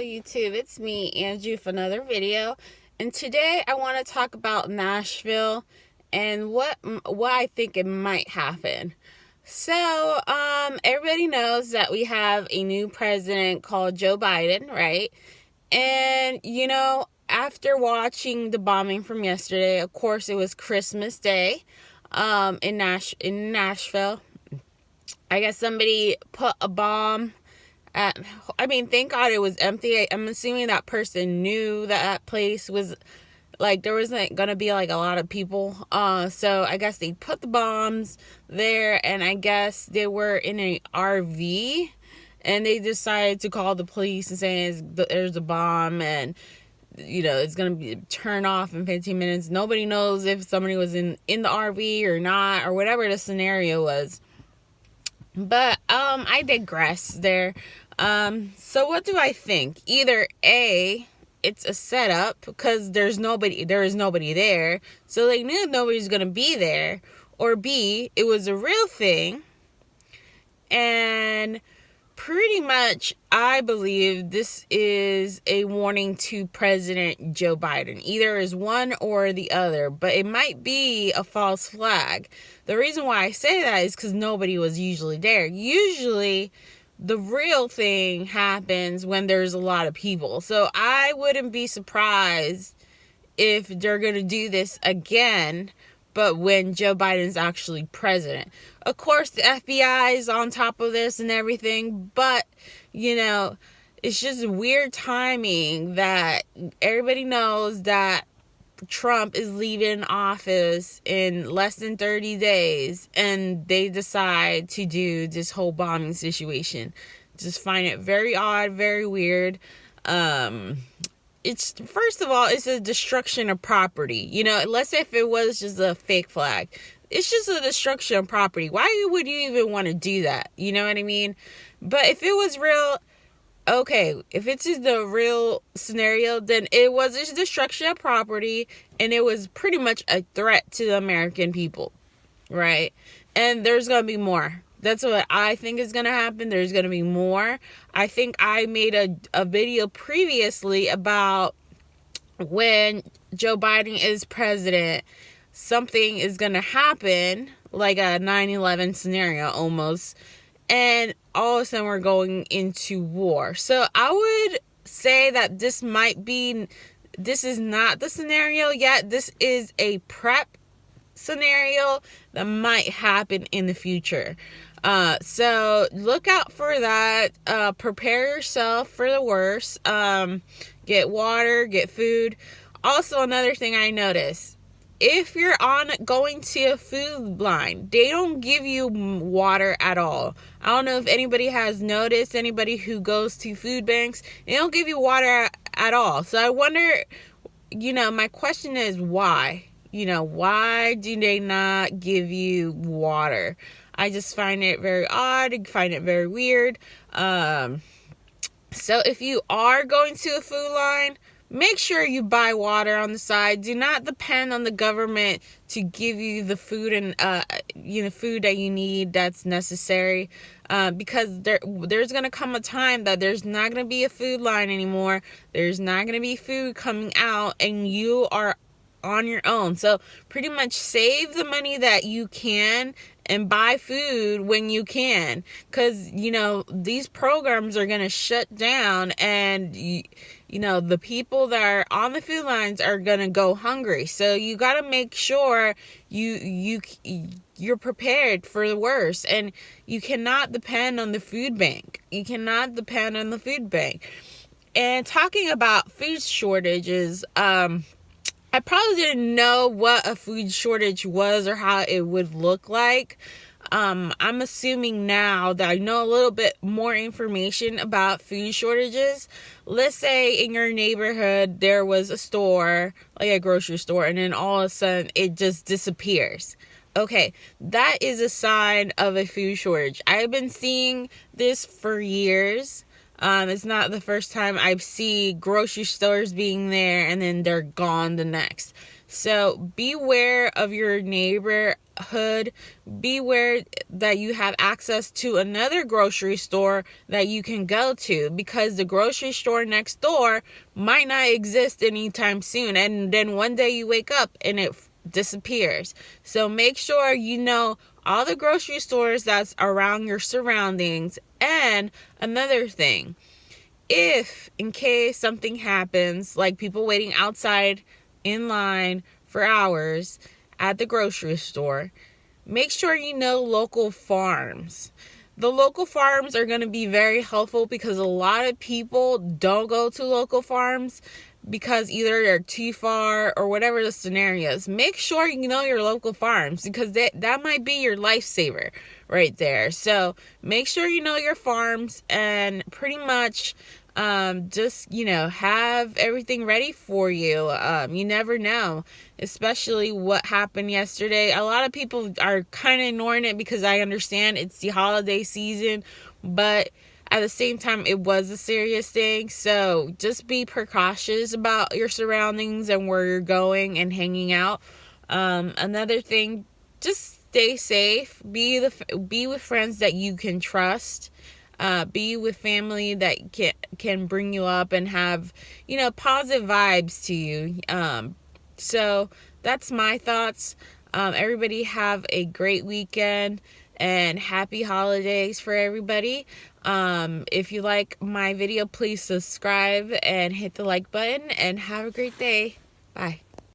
YouTube, it's me, Andrew, for another video. And today I want to talk about Nashville and what I think it might happen. So, everybody knows that we have a new president called Joe Biden, right? And, after watching the bombing from yesterday, of course, it was Christmas Day, in Nashville. I guess somebody put a bomb thank God it was empty. I'm assuming that person knew that place was, there wasn't gonna be, a lot of people. So I guess they put the bombs there, and I guess they were in an RV, and they decided to call the police and say there's a bomb, and, it's gonna be turned off in 15 minutes. Nobody knows if somebody was in the RV or not, or whatever the scenario was. But, I digress there. So what do I think? Either A, it's a setup because there is nobody there, so they knew nobody's gonna be there, or B, it was a real thing, and pretty much I believe this is a warning to President Joe Biden. Either is one or the other, but it might be a false flag. The reason why I say that is because nobody was usually there. Usually the real thing happens when there's a lot of people. So I wouldn't be surprised if they're going to do this again, but when Joe Biden's actually president. Of course, the FBI is on top of this and everything, but, it's just weird timing that everybody knows that Trump is leaving office in less than 30 days, and they decide to do this whole bombing situation. Just find it very odd, very weird. It's, first of all, it's a destruction of property. Let's say if it was just a fake flag. It's just a destruction of property. Why would you even want to do that? You know what I mean? But if it was real, okay, if it's just the real scenario, then it was a destruction of property, and it was pretty much a threat to the American people, right? And there's going to be more. That's what I think is going to happen. There's going to be more. I think I made a video previously about when Joe Biden is president, something is going to happen, like a 9/11 scenario almost, and all of a sudden we're going into war. So I would say that this is not the scenario yet. This is a prep scenario that might happen in the future. So look out for that. Prepare yourself for the worst. Get water, get food. Also, another thing I noticed, if you're going to a food line, they don't give you water at all. I don't know if anybody has noticed, anybody who goes to food banks, they don't give you water at all. So I wonder, my question is why? Why do they not give you water? I just find it very odd. I find it very weird. So if you are going to a food line, make sure you buy water on the side. Do not depend on the government to give you the food and food that you need, that's necessary, because there's going to come a time that there's not going to be a food line anymore. There's not going to be food coming out, and you are on your own. So pretty much save the money that you can and buy food when you can, because these programs are going to shut down, and the people that are on the food lines are going to go hungry. So you got to make sure you're prepared for the worst, and you cannot depend on the food bank. And talking about food shortages, I probably didn't know what a food shortage was or how it would look like. I'm assuming now that I know a little bit more information about food shortages. Let's say in your neighborhood there was a store, like a grocery store, and then all of a sudden it just disappears. Okay, that is a sign of a food shortage. I've been seeing this for years. It's not the first time I've seen grocery stores being there and then they're gone the next. So beware of your neighbor neighborhood, be aware that you have access to another grocery store that you can go to, because the grocery store next door might not exist anytime soon, and then one day you wake up and it disappears. So make sure you know all the grocery stores that's around your surroundings. And another thing, if in case something happens, like people waiting outside in line for hours at the grocery store, make sure you know local farms. The local farms are going to be very helpful, because a lot of people don't go to local farms because either they're too far or whatever the scenario is. Make sure you know your local farms, because that might be your lifesaver right there. So make sure you know your farms, and pretty much just, have everything ready for you. You never know, especially what happened yesterday. A lot of people are kind of ignoring it because I understand it's the holiday season, but at the same time, it was a serious thing. So just be precautious about your surroundings and where you're going and hanging out. Another thing, just stay safe. Be with friends that you can trust. Be with family that can bring you up and have, positive vibes to you. So that's my thoughts. Everybody have a great weekend and happy holidays for everybody. If you like my video, please subscribe and hit the like button, and have a great day. Bye.